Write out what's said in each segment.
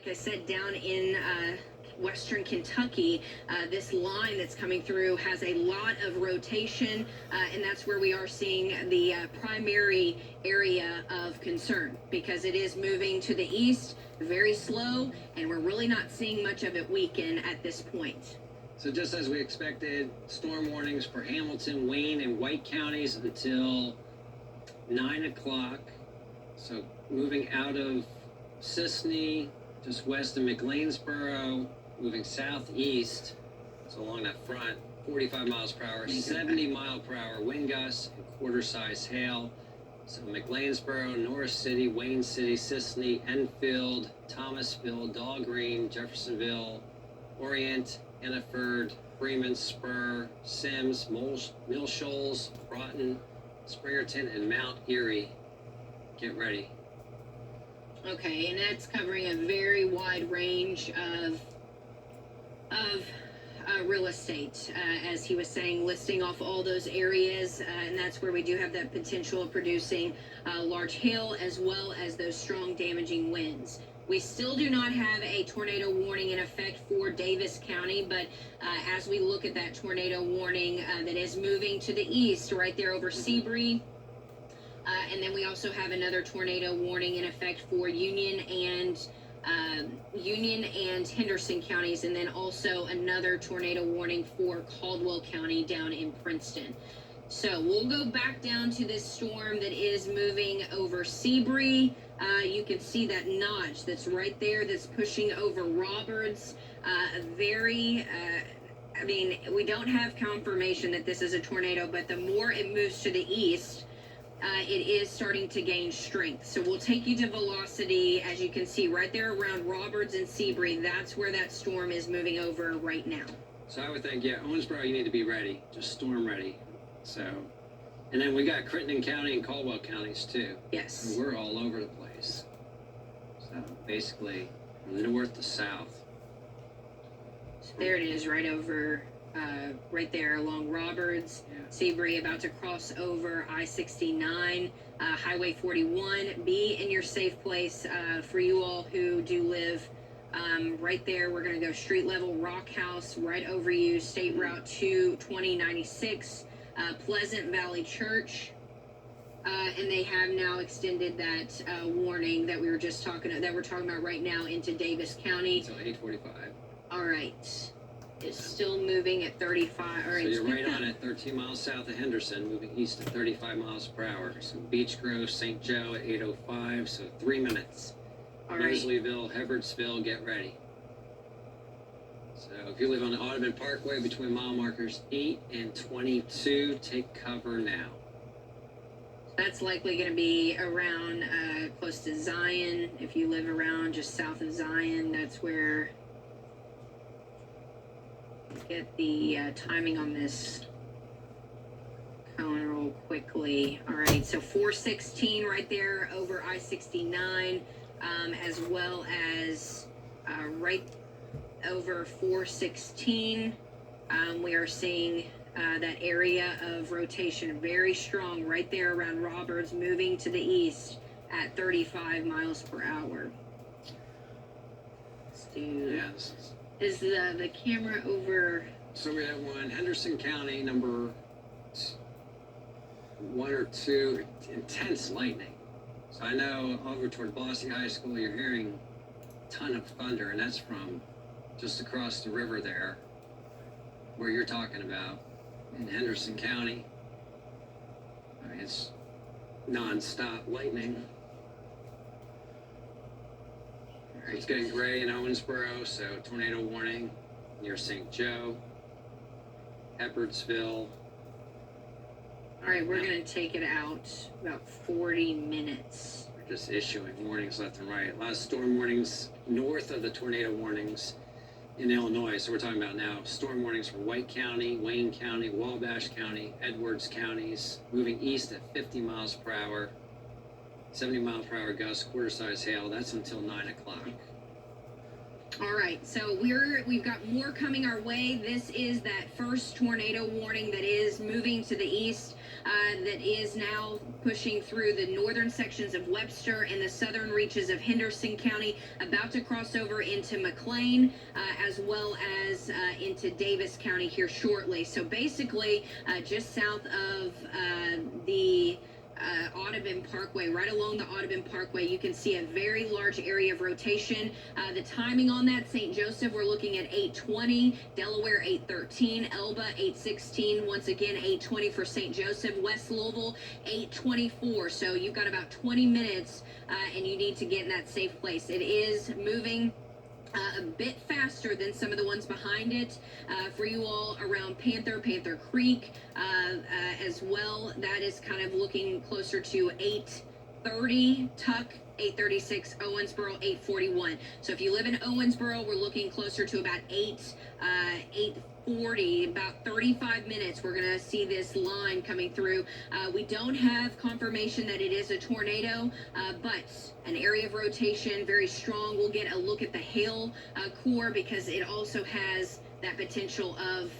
I said, down in western Kentucky, this line that's coming through has a lot of rotation, and that's where we are seeing the primary area of concern, because it is moving to the east very slow, and we're really not seeing much of it weaken at this point. So just as we expected, storm warnings for Hamilton, Wayne, and White counties until 9 o'clock. So moving out of Sisney, just west of McLeansboro, moving southeast, so along that front, 45 miles per hour, 70 mile per hour wind gusts, and quarter-size hail. So McLeansboro, Norris City, Wayne City, Sisney, Enfield, Thomasville, Dahlgreen, Jeffersonville, Orient, Hannaford, Freeman, Spur, Sims, Mill Shoals, Broughton, Springerton, and Mount Erie. Get ready. Okay, and that's covering a very wide range of real estate, as he was saying, listing off all those areas, and that's where we do have that potential of producing large hail as well as those strong damaging winds. We still do not have a tornado warning in effect for Davis County, but as we look at that tornado warning that is moving to the east, right there over Seabury, and then we also have another tornado warning in effect for Union and Henderson counties, and then also another tornado warning for Caldwell County down in Princeton. So we'll go back down to this storm that is moving over Seabury. You can see that notch that's right there that's pushing over Roberts. I mean, we don't have confirmation that this is a tornado, but the more it moves to the east, it is starting to gain strength. So we'll take you to velocity, as you can see right there around Roberts and Seabury. That's where that storm is moving over right now. So I would think, yeah, Owensboro, you need to be ready, just storm ready. So, and then we got Crittenden County and Caldwell counties too. Yes. And we're all over the place. So basically, from north to south. So there it is, right over, right there along Roberts. Yeah. Seabury, about to cross over I-69, Highway 41. Be in your safe place. For you all who do live right there, we're going to go street level Rock House right over you, State Route 2096, Pleasant Valley Church. And they have now extended that warning that we were just talking about right now into Davis County. Until 8:45. All right. It's still moving at 35. All right. So you're right on it, 13 miles south of Henderson, moving east at 35 miles per hour. So Beech Grove, St. Joe at 8:05, so 3 minutes. All right. Leslieville, Hebbardsville, get ready. So if you live on the Audubon Parkway between mile markers 8 and 22, take cover now. That's likely going to be around close to Zion. If you live around just south of Zion, that's where. Get the timing on this going real quickly. All right, so 416 right there over I-69, as well as right over 416. We are seeing that area of rotation very strong right there around Roberts, moving to the east at 35 miles per hour. Let's do. Yes. Is the camera over? So we have one, Henderson County, number 1 or 2, intense lightning. So I know over toward Bossy High School, you're hearing a ton of thunder, and that's from just across the river there, where you're talking about, in Henderson County. I mean, it's non-stop lightning. It's getting gray in Owensboro, so tornado warning near St. Joe, Hebbardsville. All right, we're going to take it out about 40 minutes. We're just issuing warnings left and right. A lot of storm warnings north of the tornado warnings in Illinois. So we're talking about now storm warnings for White County, Wayne County, Wabash County, Edwards counties, moving east at 50 miles per hour. 70 mile per hour gusts, quarter-size hail. That's until 9 o'clock. All right, so we've got more coming our way. This is that first tornado warning that is moving to the east, that is now pushing through the northern sections of Webster and the southern reaches of Henderson County, about to cross over into McLean, as well as into Davis County here shortly. So basically, just south of the Audubon Parkway, right along the Audubon Parkway, you can see a very large area of rotation. The timing on that, St. Joseph, we're looking at 8:20, Delaware 8:13, Elba 8:16, once again 8:20 for St. Joseph, West Louisville 8:24. So you've got about 20 minutes, and you need to get in that safe place. It is moving a bit faster than some of the ones behind it. For you all around Panther Creek, as well, that is kind of looking closer to 8:30, Tuck 8:36, Owensboro 8:41. So if you live in Owensboro, we're looking closer to about 8:40, about 35 minutes. We're gonna see this line coming through. We don't have confirmation that it is a tornado, but an area of rotation, very strong. We'll get a look at the hail core, because it also has that potential of,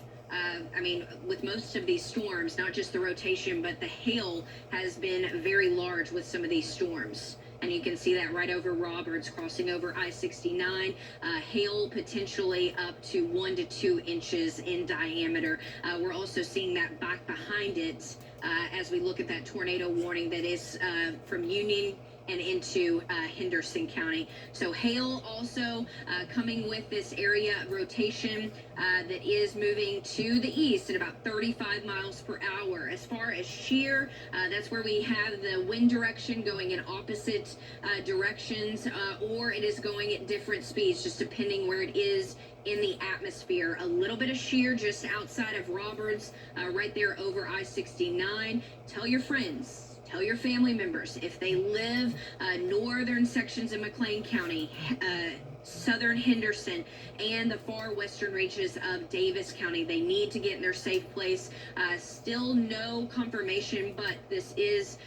with most of these storms, not just the rotation, but the hail has been very large with some of these storms. And you can see that right over Roberts, crossing over I-69. Hail potentially up to 1 to 2 inches in diameter. We're also seeing that back behind it as we look at that tornado warning that is from Union and into Henderson County. So hail also coming with this area of rotation that is moving to the east at about 35 miles per hour. As far as shear, that's where we have the wind direction going in opposite directions, or it is going at different speeds, just depending where it is in the atmosphere. A little bit of shear just outside of Roberts, right there over I-69. Tell your friends, tell your family members, if they live northern sections of McLean County, southern Henderson, and the far western reaches of Davis County, they need to get in their safe place. Still no confirmation, but this is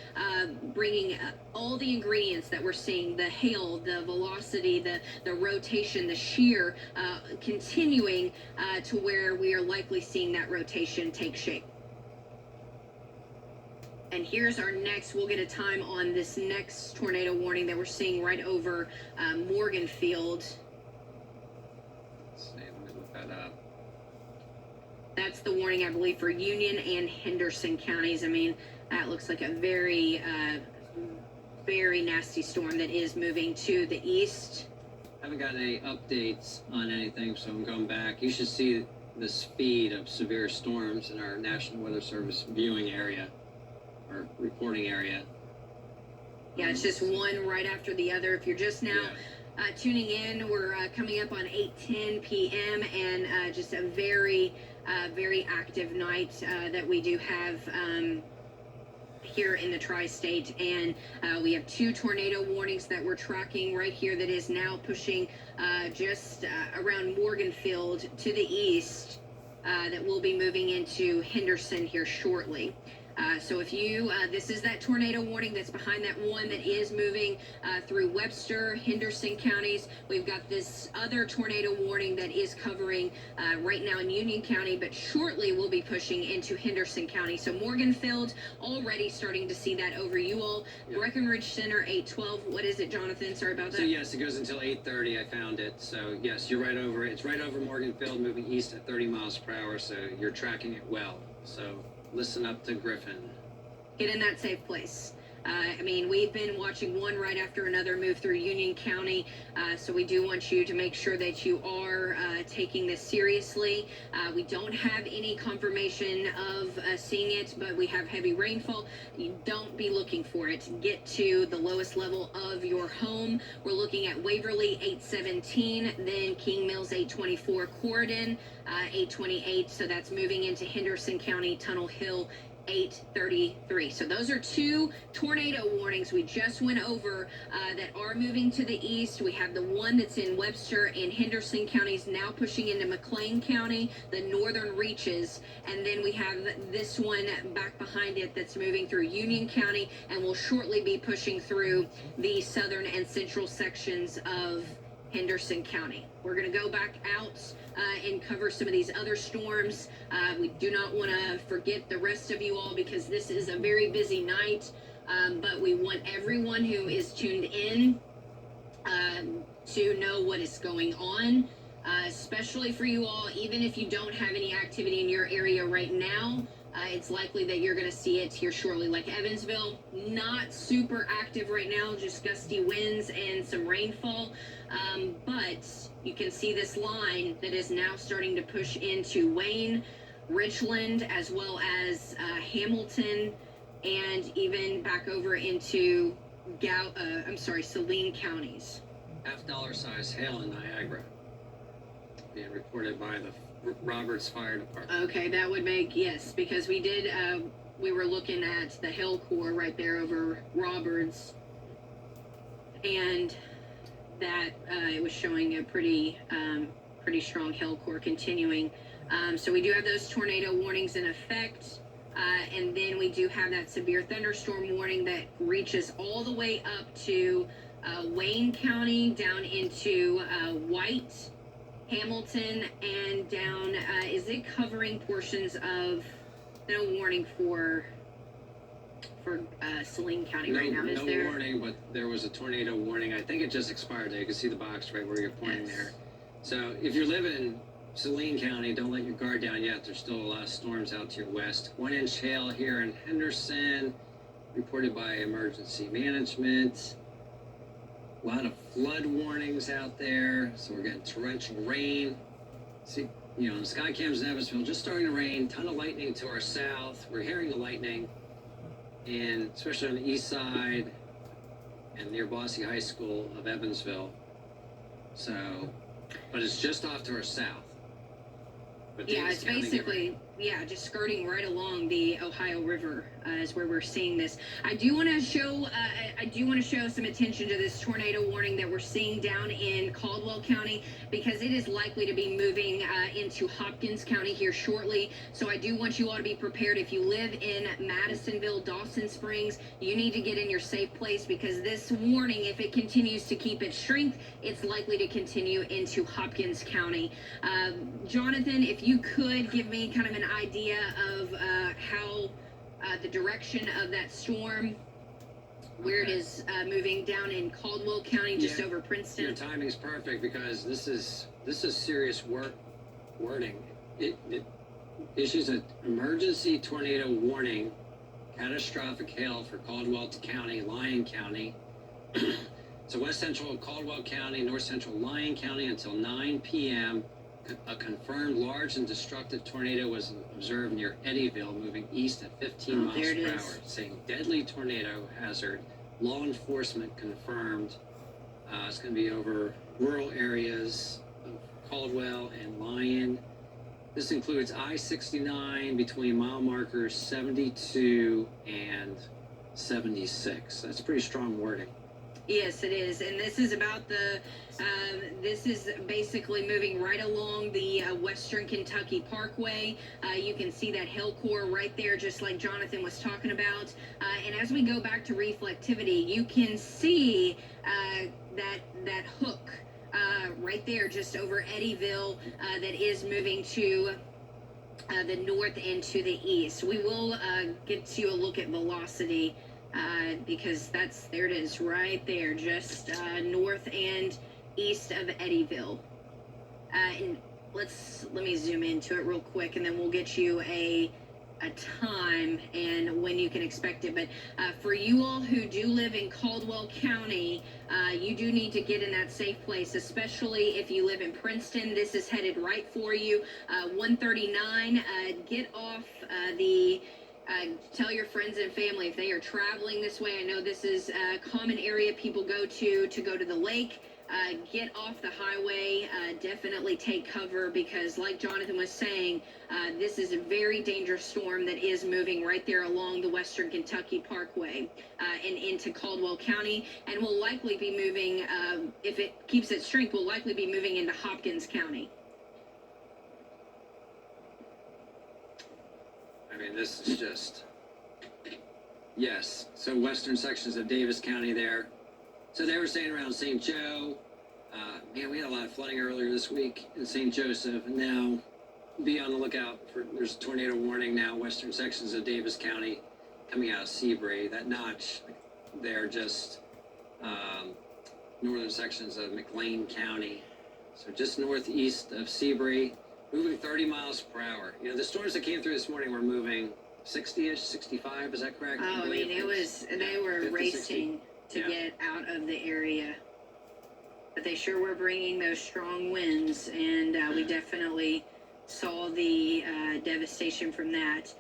bringing all the ingredients that we're seeing: the hail, the velocity, the rotation, the shear, continuing to where we are likely seeing that rotation take shape. And here's our next, we'll get a time on this next tornado warning that we're seeing right over Morganfield. Let's see, let me look that up. That's the warning, I believe, for Union and Henderson counties. I mean, that looks like a very, very nasty storm that is moving to the east. I haven't gotten any updates on anything, so I'm going back. You should see the speed of severe storms in our National Weather Service viewing area, or reporting area. Yeah, it's just one right after the other. If you're just now tuning in, we're coming up on 8:10 p.m. and just a very, very active night that we do have here in the tri-state. And we have 2 tornado warnings that we're tracking right here that is now pushing just around Morganfield to the east, that will be moving into Henderson here shortly. So if you, this is that tornado warning that's behind that one that is moving through Webster, Henderson counties. We've got this other tornado warning that is covering right now in Union County, but shortly we'll be pushing into Henderson County. So Morganfield, already starting to see that over you all. Yep. Breckenridge Center, 812. What is it, Jonathan? Sorry about that. So yes, it goes until 8:30. I found it. So yes, you're right over it. It's right over Morganfield, moving east at 30 miles per hour. So you're tracking it well. So listen up to Griffin. Get in that safe place. We've been watching one right after another move through Union County, so we do want you to make sure that you are taking this seriously. We don't have any confirmation of seeing it, but we have heavy rainfall. You don't be looking for it. Get to the lowest level of your home. We're looking at Waverly 817, then King Mills 824, Corridon 828, so that's moving into Henderson County, Tunnel Hill 833. So those are 2 tornado warnings we just went over that are moving to the east. We have the one that's in Webster and Henderson counties now pushing into McLean County, the northern reaches, and then we have this one back behind it that's moving through Union County and will shortly be pushing through the southern and central sections of Henderson County. We're going to go back out and cover some of these other storms. We do not want to forget the rest of you all because this is a very busy night, but we want everyone who is tuned in to know what is going on, especially for you all, even if you don't have any activity in your area right now. It's likely that you're going to see it here shortly. Like Evansville, not super active right now, just gusty winds and some rainfall. But you can see this line that is now starting to push into Wayne, Richland, as well as Hamilton, and even back over into Saline counties. $half size hail in Niagara being reported by the Roberts Fire Department. Okay, that would make, yes, because we did, we were looking at the hail core right there over Roberts, and that it was showing a pretty strong hail core continuing. So we do have those tornado warnings in effect, and then we do have that severe thunderstorm warning that reaches all the way up to Wayne County, down into White, Hamilton, and down, is it covering portions of, no warning for Saline County right now, is there? No warning, but there was a tornado warning. I think it just expired there. You can see the box right where you're pointing there. So if you're living in Saline County, don't let your guard down yet. There's still a lot of storms out to your west. 1-inch hail here in Henderson, reported by emergency management. A lot of flood warnings out there, so we're getting torrential rain. See, you know, the sky cams in Evansville just starting to rain. Ton of lightning to our south. We're hearing the lightning, and especially on the east side and near Bosse High School of Evansville. So, but it's just off to our south. But yeah, it's basically, yeah, just skirting right along the Ohio River is where we're seeing this. I do want to show some attention to this tornado warning that we're seeing down in Caldwell County, because it is likely to be moving into Hopkins County here shortly. So I do want you all to be prepared. If you live in Madisonville, Dawson Springs, you need to get in your safe place, because this warning, if it continues to keep its strength, it's likely to continue into Hopkins County. Jonathan, if you could give me kind of an idea of how the direction of that storm, where it is moving down in Caldwell County, just over Princeton. Your timing's perfect, because this is serious wording. It issues an emergency tornado warning, catastrophic hail for Caldwell County, Lyon County. So West Central Caldwell County, North Central Lyon County until 9 p.m. A confirmed large and destructive tornado was observed near Eddyville, moving east at 15 miles per hour, saying deadly tornado hazard. Law enforcement confirmed. It's going to be over rural areas of Caldwell and Lyon. This includes I-69 between mile markers 72 and 76. That's pretty strong wording. Yes, it is, and this is about this is basically moving right along the Western Kentucky Parkway. You can see that hail core right there, just like Jonathan was talking about. And as we go back to reflectivity, you can see that hook right there, just over Eddyville, that is moving to the north and to the east. We will get to a look at velocity. Because there it is right there, just north and east of Eddyville. And let me zoom into it real quick, and then we'll get you a time and when you can expect it. But for you all who do live in Caldwell County, you do need to get in that safe place, especially if you live in Princeton. This is headed right for you. 139, get off tell your friends and family if they are traveling this way. I know this is a common area people go to go to the lake. Get off the highway. Definitely take cover, because like Jonathan was saying, this is a very dangerous storm that is moving right there along the Western Kentucky Parkway and into Caldwell County, and will likely be moving, if it keeps its strength, will likely be moving into Hopkins County. I mean, this is just, yes. So western sections of Davis County there. So they were saying around St. Joe, Man, we had a lot of flooding earlier this week in St. Joseph, and now be on the lookout for. There's a tornado warning now. Western sections of Davis County coming out of Seabury. That notch there, just northern sections of McLean County. So just northeast of Seabury, moving 30 miles per hour. You know, the storms that came through this morning were moving 60-ish, 65. Is that correct? Oh, I mean, it was. They were 50, racing 60. to get out of the area. But they sure were bringing those strong winds, and we definitely saw the devastation from that.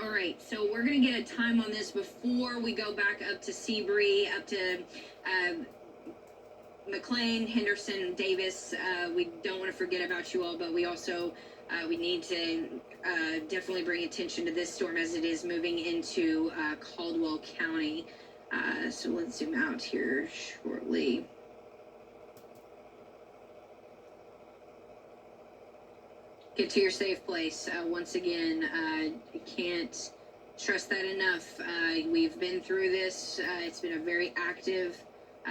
All right, so we're going to get a time on this before we go back up to Seabury, up to McLean, Henderson, Davis. We don't want to forget about you all, but we also we need to definitely bring attention to this storm as it is moving into Caldwell County. So let's zoom out here shortly. Get to your safe place. Once again, I can't stress that enough. We've been through this. It's been a very active,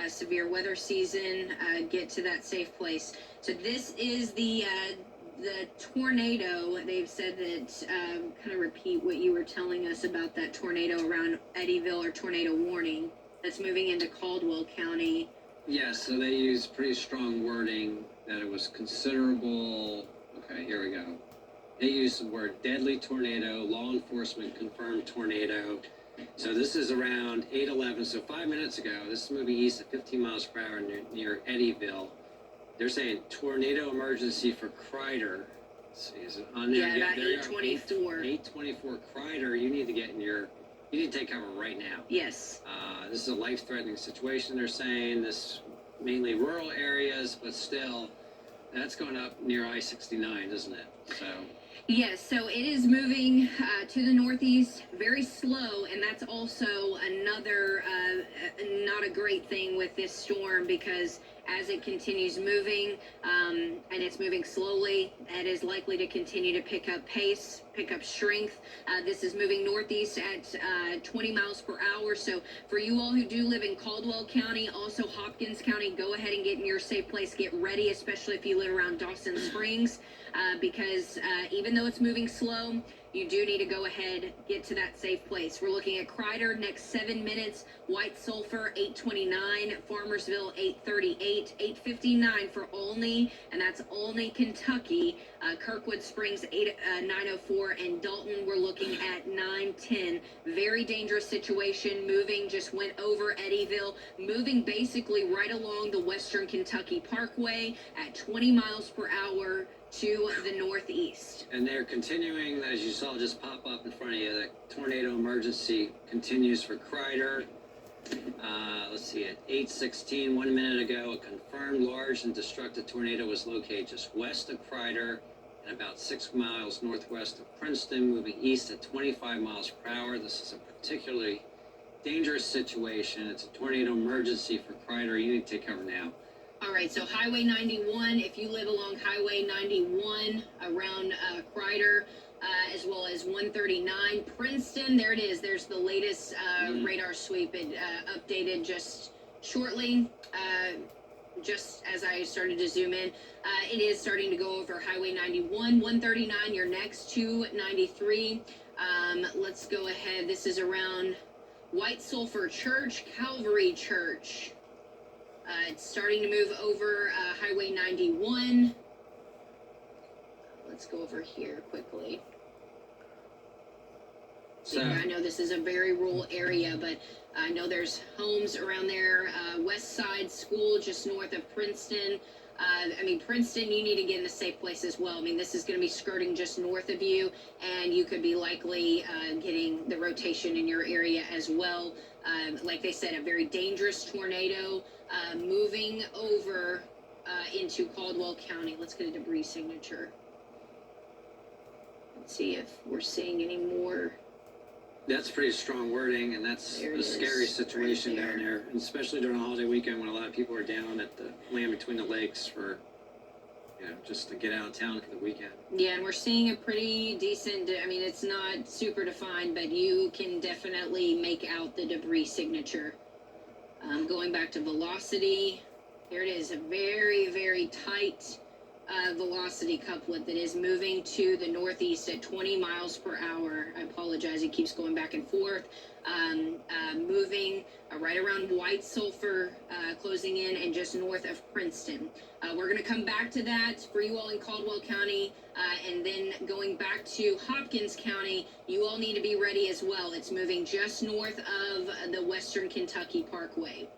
severe weather season. Get to that safe place. So this is the tornado. They've said that, kind of repeat what you were telling us about that tornado around Eddyville, or tornado warning that's moving into Caldwell County. Yes, so they use pretty strong wording that it was considerable. Okay, here we go. They use the word deadly tornado, law enforcement confirmed tornado. So this is around 8:11, so 5 minutes ago. This is moving east at 15 miles per hour near Eddyville. They're saying tornado emergency for Crider. Let's see, is it on there? Yeah, about 8:24. 8:24 Crider. You need to get in your. You need to take cover right now. Yes. This is a life-threatening situation. They're saying this mainly rural areas, but still. That's going up near I-69, isn't it? So. Yes, so it is moving to the northeast, very slow, and that's also another not a great thing with this storm, because as it continues moving, and it's moving slowly, it is likely to continue to pick up pace, pick up strength. This is moving northeast at 20 miles per hour. So for you all who do live in Caldwell County, also Hopkins County, go ahead and get in your safe place. Get ready, especially if you live around Dawson Springs, because even though it's moving slow, you do need to go ahead, get to that safe place. We're looking at Crider next 7 minutes, White Sulphur 8:29, Farmersville 8:38, 8:59 for Olney, and that's Olney, Kentucky. Kirkwood Springs 9:04, and Dalton we're looking at 9:10. Very dangerous situation. Moving, just went over Eddyville, moving basically right along the Western Kentucky Parkway at 20 miles per hour to the northeast. And they're continuing, as you saw just pop up in front of you, the tornado emergency continues for Crider. Let's see, at 8:16, 1 minute ago, a confirmed large and destructive tornado was located just west of Crider and about 6 miles northwest of Princeton, moving east at 25 miles per hour. This is a particularly dangerous situation. It's a tornado emergency for Crider. You need to take cover now. All right, so Highway 91, if you live along Highway 91 around Crider, as well as 139 Princeton, there it is. There's the latest radar sweep. It updated just shortly, just as I started to zoom in. It is starting to go over Highway 91, 139, you're next to 93. Let's go ahead. This is around White Sulphur Church, Calvary Church. It's starting to move over Highway 91. Let's go over here quickly. So I know this is a very rural area, but I know there's homes around there. West Side School just north of Princeton. Princeton, you need to get in a safe place as well. I mean, this is going to be skirting just north of you, and you could be likely getting the rotation in your area as well. Like they said, a very dangerous tornado moving over into Caldwell County. Let's get a debris signature. Let's see if we're seeing any more. That's pretty strong wording, and that's a scary situation down there, and especially during a holiday weekend when a lot of people are down at the land between the lakes for, just to get out of town for the weekend. Yeah, and we're seeing a pretty decent, it's not super defined, but you can definitely make out the debris signature. Going back to velocity, Here it is, a very, very tight velocity couplet that is moving to the northeast at 20 miles per hour. I apologize, it keeps going back and forth. Moving right around White Sulphur, closing in, and just north of Princeton. We're going to come back to that for you all in Caldwell County, and then going back to Hopkins County. You all need to be ready as well. It's moving just north of the Western Kentucky Parkway.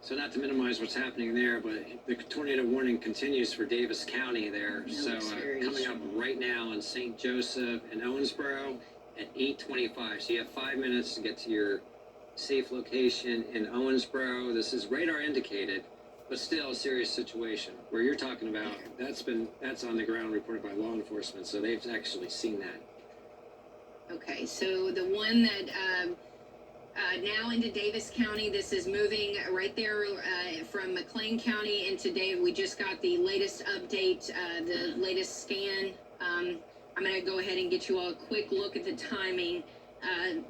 So not to minimize what's happening there, but the tornado warning continues for Davis County there. So coming up right now in St. Joseph and Owensboro at 8:25. So you have 5 minutes to get to your safe location in Owensboro. This is radar indicated, but still a serious situation. Where you're talking about, that's on the ground reported by law enforcement, so they've actually seen that. Okay, so the one that now into Davis County, this is moving right there from McLean County into Dave. We just got the latest update, the latest scan. I'm going to go ahead and get you all a quick look at the timing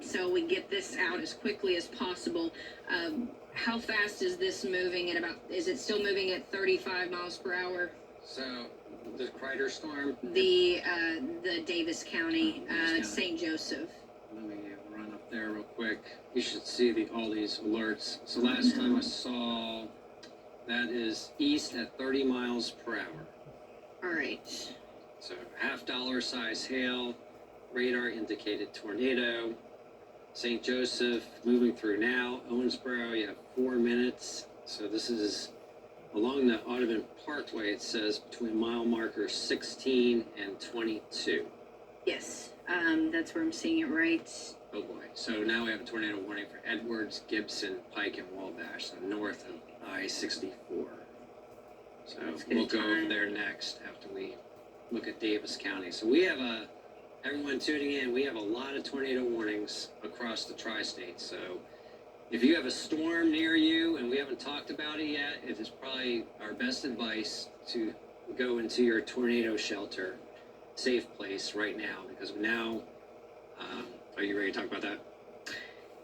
so we get this out as quickly as possible. How fast is this moving at about, is it still moving at 35 miles per hour? So the Kreider storm? The Davis County, St. Joseph. Let me run up there real quick. You should see all these alerts. So last time I saw that is east at 30 miles per hour. All right. So $half size hail, radar indicated tornado. St. Joseph moving through now. Owensboro, you have 4 minutes. So this is along the Audubon Parkway. It says between mile markers 16 and 22. Yes, that's where I'm seeing it right. Oh boy. So now we have a tornado warning for Edwards, Gibson, Pike, and Wabash, so north of I-64. So we'll go over there next after we look at Davis County. So we have everyone tuning in, we have a lot of tornado warnings across the tri-state. So if you have a storm near you and we haven't talked about it yet, it is probably our best advice to go into your tornado shelter, safe place right now, because now, are you ready to talk about that?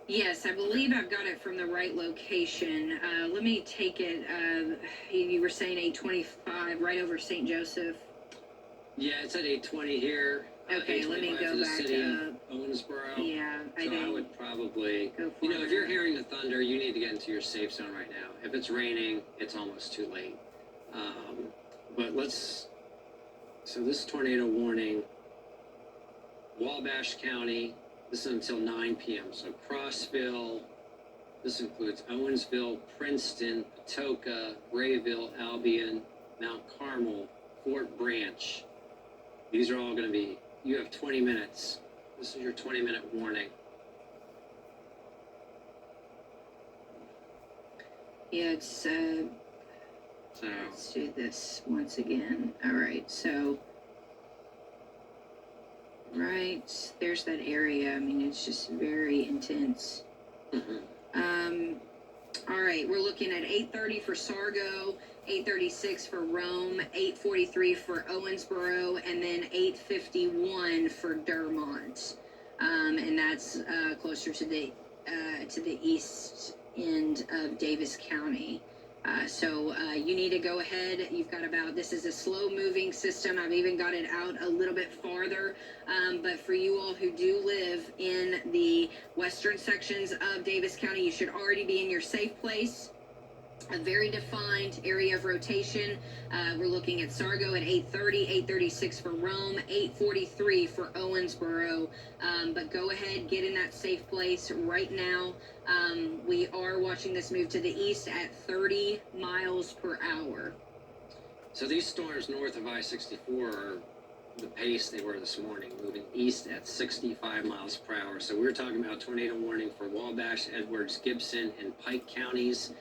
Yes, I believe I've got it from the right location. Let me take it. You were saying 825, right over St. Joseph. Yeah, it's at 820 here. Okay, let me go back up. Owensboro. Yeah, I would probably, if you're hearing the thunder, you need to get into your safe zone right now. If it's raining, it's almost too late. But so this tornado warning, Wabash County, this is until 9 p.m. So Crossville, this includes Owensville, Princeton, Patoka, Grayville, Albion, Mount Carmel, Fort Branch. These are all going to be, you have 20 minutes. This is your 20-minute warning. Yeah, it's, let's do this once again. All right, so, right, there's that area. I mean, it's just very intense. All right, we're looking at 8:30 for Sargo, 8:36 for Rome, 8:43 for Owensboro, and then 8:51 for Dermont. And that's closer to the east end of Davis County. So you need to go ahead. You've got this is a slow moving system. I've even got it out a little bit farther. But for you all who do live in the western sections of Davis County, you should already be in your safe place. A very defined area of rotation. We're looking at Sargo at 8:30, 8:36 for Rome, 8:43 for Owensboro. But go ahead, get in that safe place right now. We are watching this move to the east at 30 miles per hour. So these storms north of I-64 are the pace they were this morning, moving east at 65 miles per hour. So we're talking about tornado warning for Wabash, Edwards, Gibson, and Pike counties.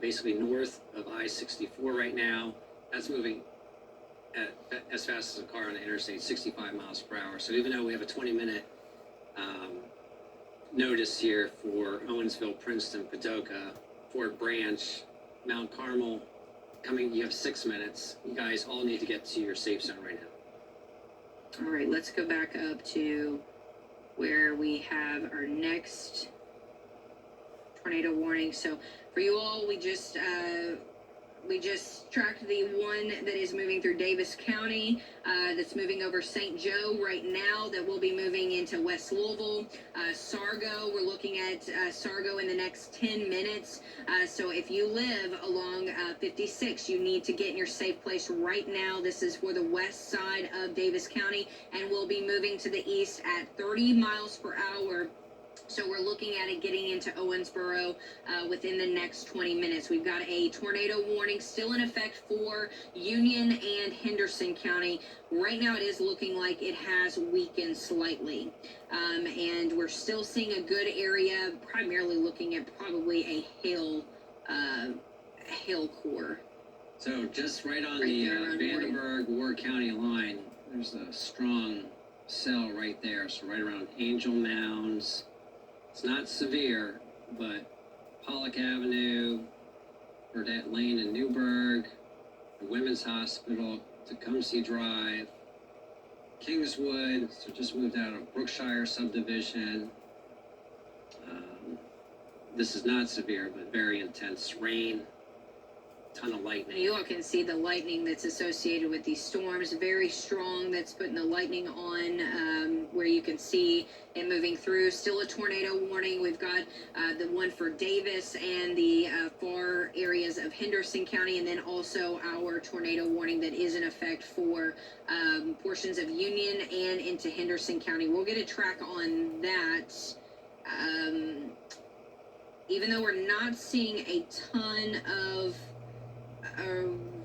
Basically north of I-64 right now. That's moving as fast as a car on the interstate, 65 miles per hour. So even though we have a 20-minute notice here for Owensville, Princeton, Patoka, Fort Branch, Mount Carmel, you have 6 minutes. You guys all need to get to your safe zone right now. All right, let's go back up to where we have our next tornado warning. So for you all, we just We just tracked the one that is moving through Davis County, that's moving over St. Joe right now, that will be moving into West Louisville. Sargo, we're looking at Sargo in the next 10 minutes. So if you live along 56, you need to get in your safe place right now. This is for the west side of Davis County, and we'll be moving to the east at 30 miles per hour. So we're looking at it getting into Owensboro within the next 20 minutes. We've got a tornado warning still in effect for Union and Henderson County. Right now it is looking like it has weakened slightly. And we're still seeing a good area, primarily looking at probably a hail core. So just right on the Vandenberg-Ward County line, there's a strong cell right there. So right around Angel Mounds. It's not severe, but Pollock Avenue, Burdett Lane in Newburgh, the Women's Hospital, Tecumseh Drive, Kingswood, so just moved out of Brookshire subdivision. This is not severe, but very intense rain, ton of lightning. You all can see the lightning that's associated with these storms, very strong. That's putting the lightning on where you can see it moving through. Still a tornado warning. We've got the one for Davis and the far areas of Henderson County, and then also our tornado warning that is in effect for portions of Union and into Henderson County. We'll get a track on that. Even though we're not seeing a ton of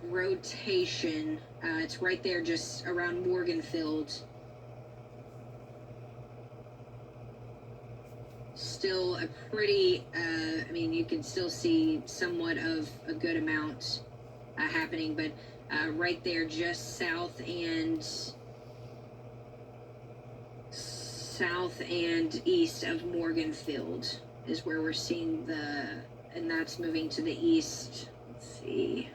rotation, it's right there just around Morganfield. Still a pretty, I mean, you can still see somewhat of a good amount happening, but right there just south and east of Morganfield is where we're seeing and that's moving to the east. Let's see.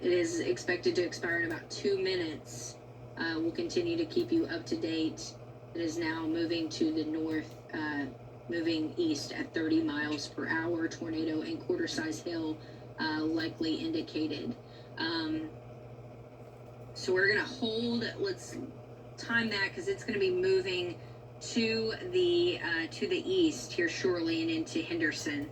It is expected to expire in about 2 minutes. We'll continue to keep you up to date. It is now moving to the north, moving east at 30 miles per hour. Tornado and quarter-size hail likely indicated. So we're going to hold. Let's time that because it's going to be moving to the east here shortly and into Henderson.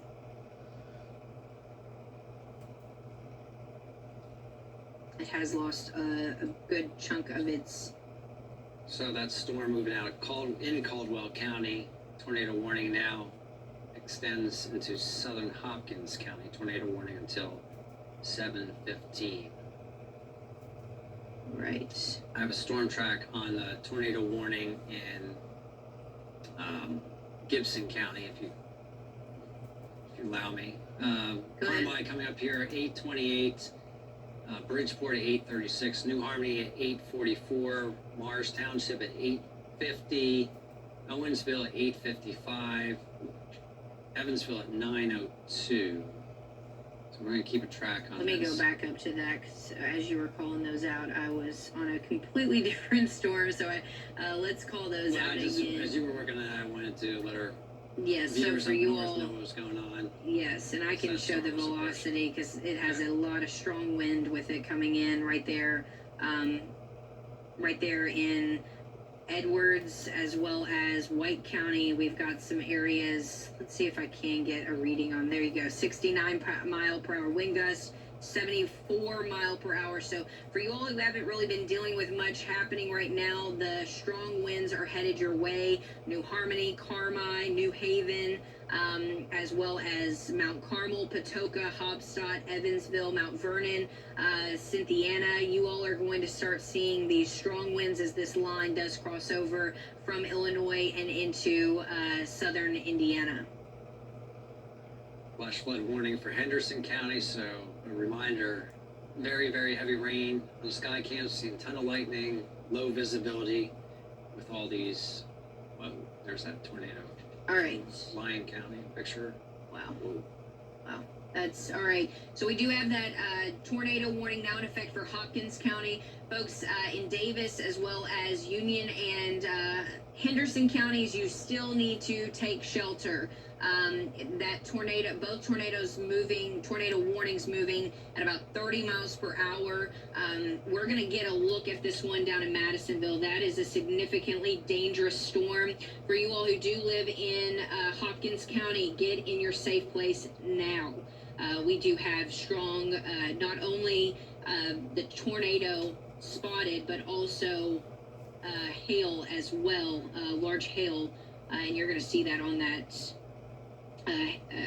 It has lost a good chunk of its. So that storm moving out in Caldwell County, tornado warning now extends into southern Hopkins County. Tornado warning until 7:15. Right. I have a storm track on the tornado warning in Gibson County, if you allow me. Carmi coming up here at 8:28. Bridgeport at 8:36, New Harmony at 8:44, Mars Township at 8:50, Owensville at 8:55, Evansville at 9:02. So we're going to keep a track on Let me go back up to that, because as you were calling those out, I was on a completely different storm, so let's call those out again. As you were working on that, I wanted to let our yes, so viewers for you know all, what was going on. yes, and I can show the velocity because it has a lot of strong wind with it coming in right there in Edwards as well as White County. We've got some areas. Let's see if I can get a reading on. There you go. 69 mile per hour wind gust, 74 mile per hour. So for you all who haven't really been dealing with much happening right now, the strong winds are headed your way. New Harmony, Carmi, New Haven, as well as Mount Carmel, Patoka, Hobstadt, Evansville, Mount Vernon, Cynthiana. You all are going to start seeing these strong winds as this line does cross over from Illinois and into southern Indiana. Flash flood warning for Henderson County, so a reminder, very, very heavy rain on the sky cams, seeing a ton of lightning, low visibility with all these, well, there's that tornado. All right. Lyon County picture. Wow. Wow. That's all right. So we do have that tornado warning now in effect for Hopkins County. Folks in Davis as well as Union and Henderson counties, you still need to take shelter. That tornado, both tornadoes moving, tornado warnings moving at about 30 miles per hour. We're going to get a look at this one down in Madisonville. That is a significantly dangerous storm. For you all who do live in Hopkins County, get in your safe place now. We do have strong, not only the tornado spotted, but also hail as well, large hail, and you're going to see that on that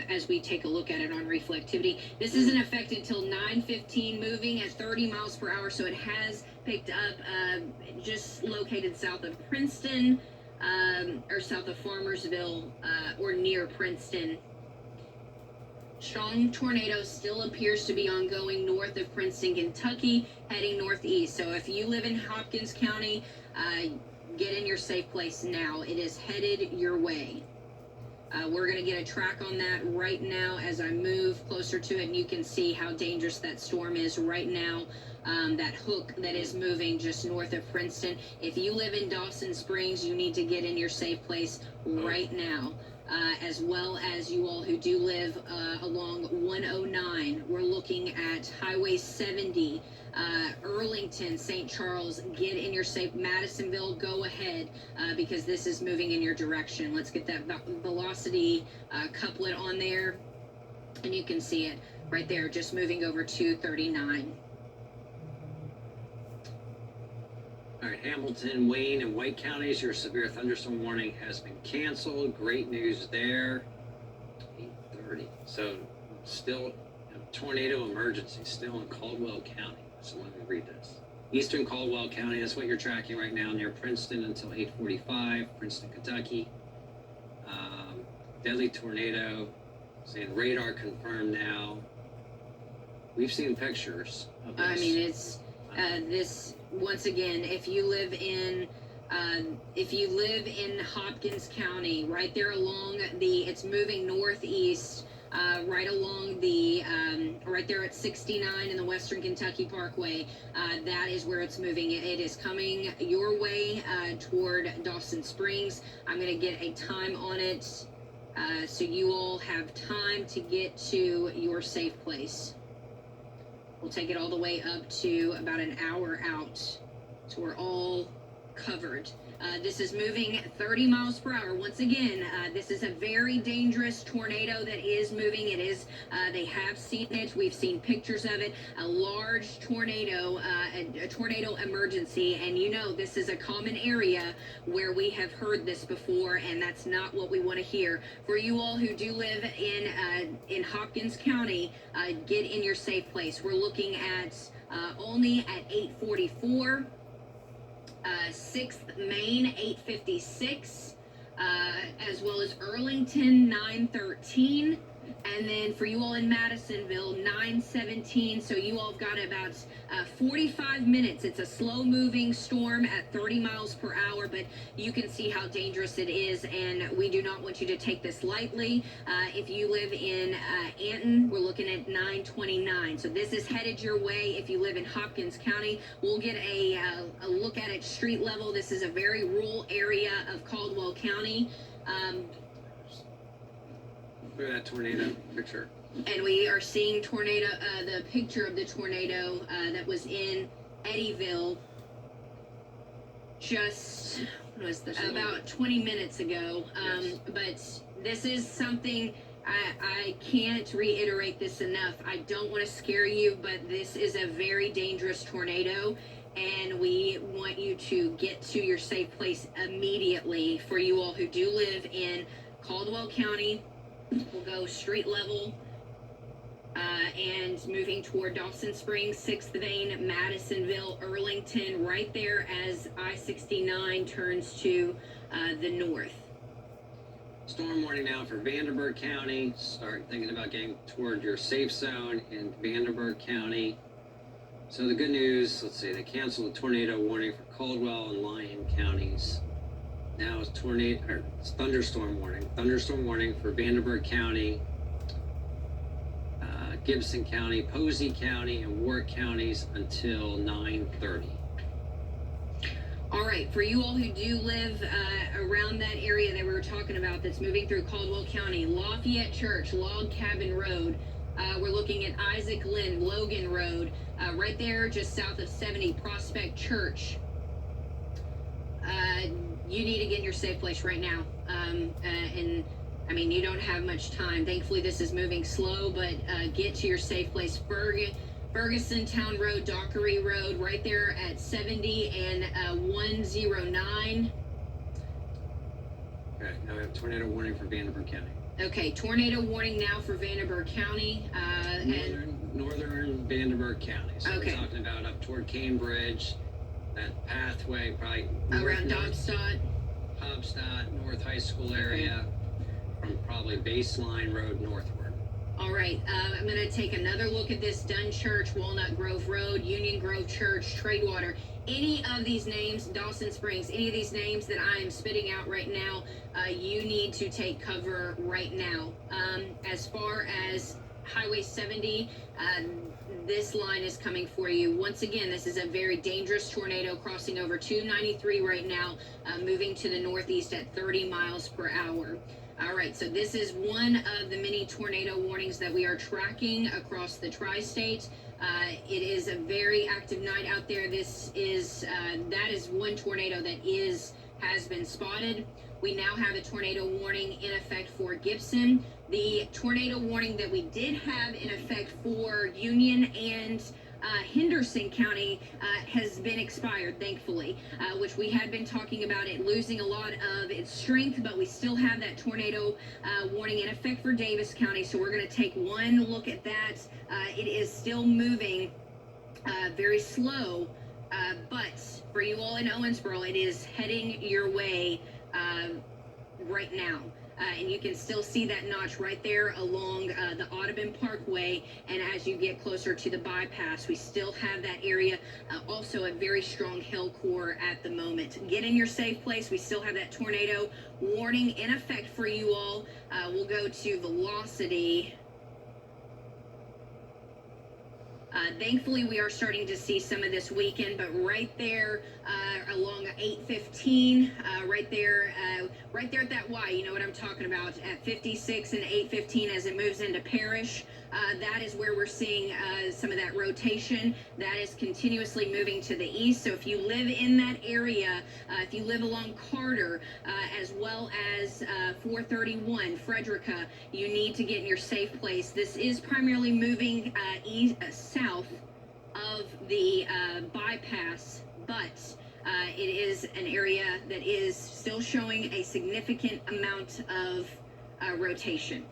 as we take a look at it on reflectivity. This isn't affected until 9:15, moving at 30 miles per hour, so it has picked up just located south of Princeton or south of Farmersville or near Princeton. Strong tornado still appears to be ongoing north of Princeton, Kentucky, heading northeast. So if you live in Hopkins County, get in your safe place now. It is headed your way. We're going to get a track on that right now as I move closer to it, and you can see how dangerous that storm is right now. That hook that is moving just north of Princeton. If you live in Dawson Springs, you need to get in your safe place right now. As well as you all who do live along 109. We're looking at Highway 70, Earlington, St. Charles. Get in your safe. Madisonville, go ahead because this is moving in your direction. Let's get that velocity couplet on there, and you can see it right there, just moving over 239. All right, Hamilton, Wayne, and White counties, your severe thunderstorm warning has been canceled. Great news there. 8:30. So still a tornado emergency still in Caldwell County. So let me read this. Eastern Caldwell County, that's what you're tracking right now near Princeton until 8:45, Princeton, Kentucky. Deadly tornado, saying radar confirmed now. We've seen pictures of this. I mean, it's this once again. If you live in Hopkins County, right there along it's moving northeast, right along the right there at 69 in the Western Kentucky Parkway. That is where it's moving. It is coming your way toward Dawson Springs. I'm going to get a time on it so you all have time to get to your safe place. We'll take it all the way up to about an hour out, so we're all covered. This is moving 30 miles per hour. Once again, this is a very dangerous tornado that is moving. It is, they have seen it. We've seen pictures of it. A large tornado, a tornado emergency. And you know, this is a common area where we have heard this before, and that's not what we want to hear. For you all who do live in Hopkins County, get in your safe place. We're looking at only at 8:44. 6th Main 856, as well as Earlington 913, and then for you all in Madisonville 917. So you all have got about 45 minutes. It's a slow moving storm at 30 miles per hour, but you can see how dangerous it is, and we do not want you to take this lightly. If you live in Anton, we're looking at 929. So this is headed your way. If you live in Hopkins County, we'll get a look at it street level. This is a very rural area of Caldwell County. Look at that tornado picture. And we are seeing tornado, the picture of the tornado that was in Eddyville just, what was this, about 20 minutes ago. Yes. But this is something, I can't reiterate this enough. I don't want to scare you, but this is a very dangerous tornado, and we want you to get to your safe place immediately. For you all who do live in Caldwell County, we'll go street level and moving toward Dawson Springs, 6th Vein, Madisonville, Earlington, right there as I-69 turns to the north. Storm warning now for Vanderburgh County. Start thinking about getting toward your safe zone in Vanderburgh County. So the good news, let's see, they canceled the tornado warning for Caldwell and Lyon counties. Now it's thunderstorm warning. Thunderstorm warning for Vanderburgh County. Gibson County, Posey County, and Warwick counties until 9:30. All right, for you all who do live around that area that we were talking about that's moving through Caldwell County, Lafayette Church, Log Cabin Road, we're looking at Isaac Lynn, Logan Road, right there just south of 70, Prospect Church. You need to get in your safe place right now. And I mean, you don't have much time. Thankfully, this is moving slow, but get to your safe place. Ferguson Town Road, Dockery Road, right there at 70 and 109. Okay, now we have tornado warning for Vanderbilt County. Okay, tornado warning now for Vanderbilt County. Northern Vanderbilt County. So Okay. we're talking about up toward Cambridge, that pathway, probably Around Dobstadt. Hobstadt, North High School area, from probably Baseline Road northward. All right, I'm going to take another look at this. Dunn Church, Walnut Grove Road, Union Grove Church, Tradewater. Any of these names, Dawson Springs, any of these names that I am spitting out right now, you need to take cover right now. As far as Highway 70, this line is coming for you. Once again, this is a very dangerous tornado crossing over 293 right now, moving to the northeast at 30 miles per hour. All right, so this is one of the many tornado warnings that we are tracking across the tri-state. It is a very active night out there. This is that is one tornado that has been spotted. We now have a tornado warning in effect for Gibson. The tornado warning that we did have in effect for Union and Henderson County has been expired, thankfully, which we had been talking about it losing a lot of its strength, but we still have that tornado warning in effect for Davis County. So we're going to take one look at that. It is still moving very slow, but for you all in Owensboro, it is heading your way right now. And you can still see that notch right there along the Audubon Parkway. And as you get closer to the bypass, we still have that area. Also a very strong hail core at the moment. Get in your safe place. We still have that tornado warning in effect for you all. We'll go to velocity. Thankfully, we are starting to see some of this weekend, but right there along 815, right there at that Y, you know what I'm talking about, at 56 and 815 as it moves into Parish. That is where we're seeing some of that rotation. That is continuously moving to the east. So if you live in that area, if you live along Carter, as well as 431, Frederica, you need to get in your safe place. This is primarily moving south of the bypass, but it is an area that is still showing a significant amount of rotation.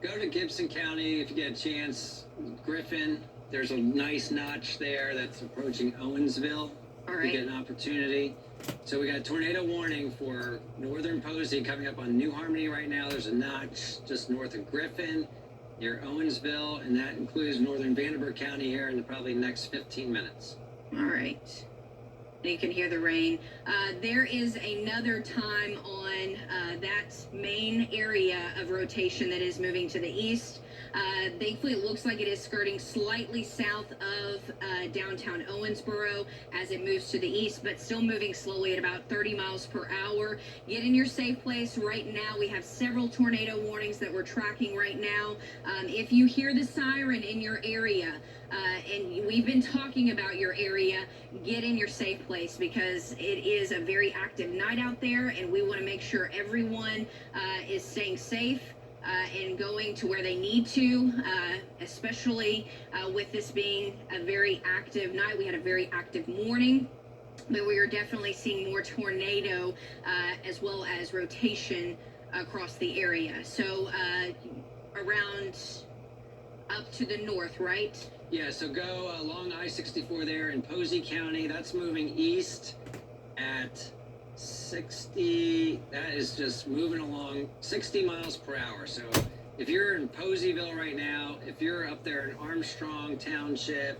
Go to Gibson County if you get a chance. Griffin, there's a nice notch there that's approaching Owensville. All right. You get an opportunity. So we got a tornado warning for northern Posey coming up on New Harmony right now. There's a notch just north of Griffin near Owensville, and that includes northern Vanderbilt County here in the probably next 15 minutes. All right. You can hear the rain. There is another time on that main area of rotation that is moving to the east. Thankfully, it looks like it is skirting slightly south of downtown Owensboro as it moves to the east, but still moving slowly at about 30 miles per hour. Get in your safe place right now. We have several tornado warnings that we're tracking right now. If you hear the siren in your area, and we've been talking about your area, get in your safe place because it is a very active night out there, and we want to make sure everyone is staying safe and going to where they need to, especially with this being a very active night. We had a very active morning, but we are definitely seeing more tornado as well as rotation across the area. So around up to the north, right? Yeah, so go along I-64 there in Posey County. That's moving east at 60. That is just moving along 60 miles per hour. So if you're in Poseyville right now, if you're up there in Armstrong Township,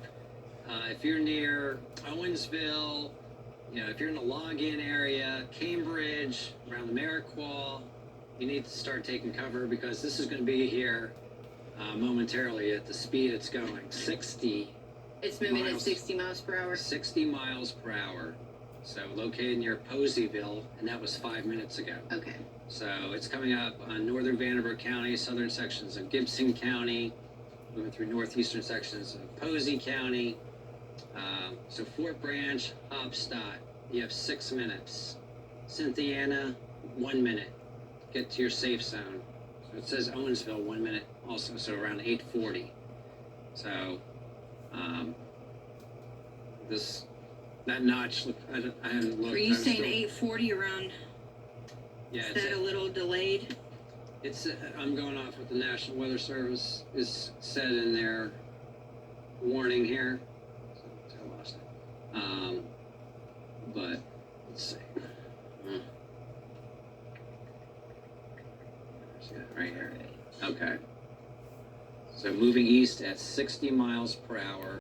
if you're near Owensville, you know, if you're in the Login area, Cambridge, around the Merrick Wall, you need to start taking cover because this is going to be here momentarily at the speed it's going. 60 It's moving at miles. 60 miles per hour. 60 miles per hour. So located near Poseyville, and that was 5 minutes ago. Okay. So it's coming up on northern Vanderbilt County, southern sections of Gibson County, moving through northeastern sections of Posey County. So Fort Branch, Hopstad, you have 6 minutes. Cynthiana, 1 minute. Get to your safe zone. So it says Owensville, 1 minute also, so around 8:40. So that notch, I haven't looked. Are you I'm saying still- 8:40 around? Yeah, Is that a little delayed? I'm going off what the National Weather Service is said in their warning here. So I lost it. But let's see. Right here. Okay. So moving east at 60 miles per hour.